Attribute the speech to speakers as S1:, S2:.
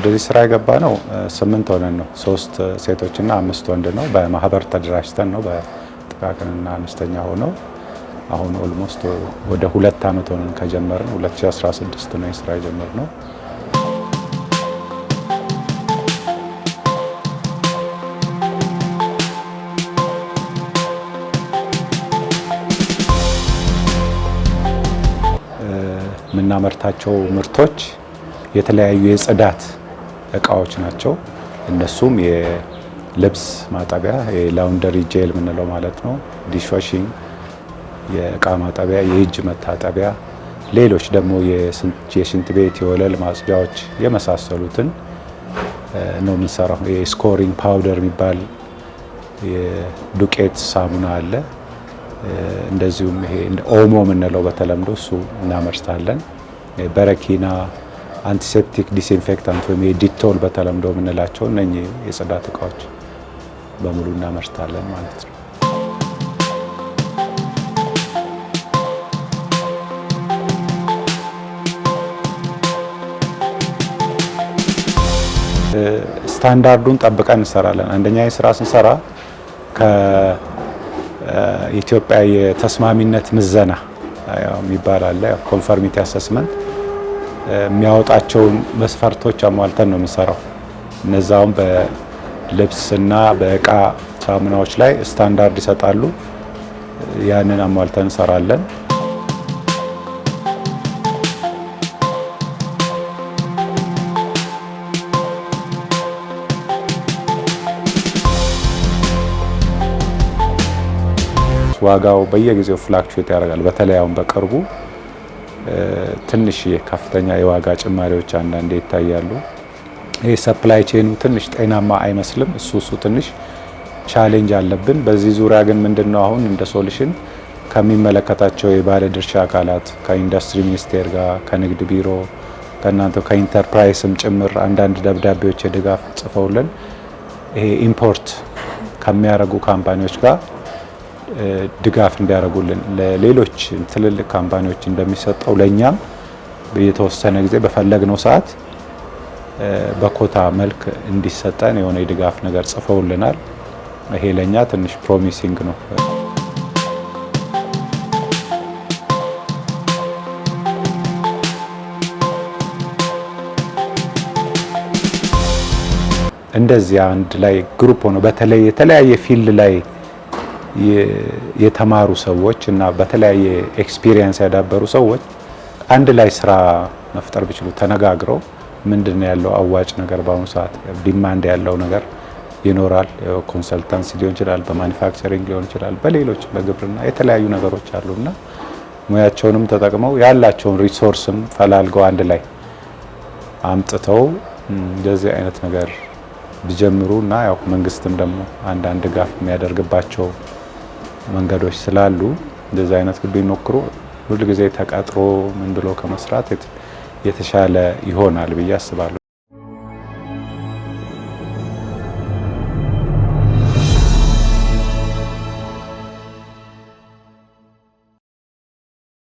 S1: ወደዚህ ስራ የገባ ነው 8 ሆነን ነው። 3 ሴቶችና 5 ወንድ ነው። በማህበር ተደራጅተን ነው በጥቃቅንና አነስተኛ ሆነው አሁን ኦልሞስት ወደ 2 አመት ሆነን ከጀመርን 2016 ነው የስራ የጀመርነው። የምናመርታቸው ምርቶች የተለያዩ የጽዳት እቃዎች ናቸው። እነሱም የልብስ ማጠቢያ የላውንደሪ ጄል የምንለው ማለት ነው፣ ዲሽዋሺንግ የእቃ ማጠቢያ፣ የእጅ መታጠቢያ፣ ሌሎች ደግሞ የሽንት ቤት የወለል ማጽጃዎች የመሳሰሉትን ነው የምንሰራው። የስኮሪንግ ፓውደር የሚባል የዱቄት ሳሙና አለ። እንደዚሁም ይሄ ኦሞ የምንለው በተለምዶ እሱ እናመርታለን። በረኪና፣ አንቲሴፕቲክ፣ ዲስኢንፌክታንት ወይም ዲቶል በተለምዶ የምንላቸው እነኚህ የጽዳት እቃዎች በሙሉ እናመርታለን ማለት ነው። ስታንዳርዱን ጠብቀን እንሰራለን። አንደኛ የስራ ስንሰራ ከኢትዮጵያ የተስማሚነት ምዘና የሚባል አለ፣ ኮንፈርሚቲ አሰስመንት የሚያወጣቸውን መስፈርቶች አሟልተን ነው የምንሰራው። እነዛውም በልብስና በእቃ ሳሙናዎች ላይ ስታንዳርድ ይሰጣሉ። ያንን አሟልተን እንሰራለን። ዋጋው በየጊዜው ፍላክቹዌት ያደርጋል። በተለይ አሁን በቅርቡ ትንሽ ከፍተኛ የዋጋ ጭማሪዎች አንዳንዴ ይታያሉ። ይሄ ሰፕላይ ቼኑ ትንሽ ጤናማ አይመስልም። እሱ ትንሽ ቻሌንጅ አለብን። በዚህ ዙሪያ ግን ምንድነው አሁን እንደ ሶሉሽን ከሚመለከታቸው የባለድርሻ አካላት ከኢንዱስትሪ ሚኒስቴር ጋር፣ ከንግድ ቢሮ፣ ከእናንተ ከኢንተርፕራይስም ጭምር አንዳንድ ደብዳቤዎች የድጋፍ ጽፈውልን ይሄ ኢምፖርት ከሚያደርጉ ካምፓኒዎች ጋር ድጋፍ እንዲያደርጉልን ለሌሎች ትልልቅ ካምፓኒዎች እንደሚሰጠው ለኛም በየተወሰነ ጊዜ በፈለግነው ሰዓት በኮታ መልክ እንዲሰጠን የሆነ የድጋፍ ነገር ጽፈውልናል። ይሄ ለኛ ትንሽ ፕሮሚሲንግ ነው። እንደዚህ አንድ ላይ ግሩፕ ሆኖ በተለይ የተለያየ ፊልድ ላይ የተማሩ ሰዎች እና በተለያየ ኤክስፒሪየንስ ያዳበሩ ሰዎች አንድ ላይ ስራ መፍጠር ቢችሉ ተነጋግረው ምንድነው ያለው አዋጭ ነገር በአሁኑ ሰዓት ዲማንድ ያለው ነገር ይኖራል። ኮንሰልታንሲ ሊሆን ይችላል፣ በማኒፋክቸሪንግ ሊሆን ይችላል፣ በሌሎች በግብርና የተለያዩ ነገሮች አሉና ሙያቸውንም ተጠቅመው ያላቸውን ሪሶርስም ፈላልገው አንድ ላይ አምጥተው እንደዚህ አይነት ነገር ቢጀምሩ እና ያው መንግስትም ደግሞ አንዳንድ ድጋፍ የሚያደርግባቸው መንገዶች ስላሉ እንደዚህ አይነት ቢሞክሩ ሁሉ ጊዜ ተቀጥሮ ምን ብሎ ከመስራት የተሻለ ይሆናል ብዬ አስባለሁ።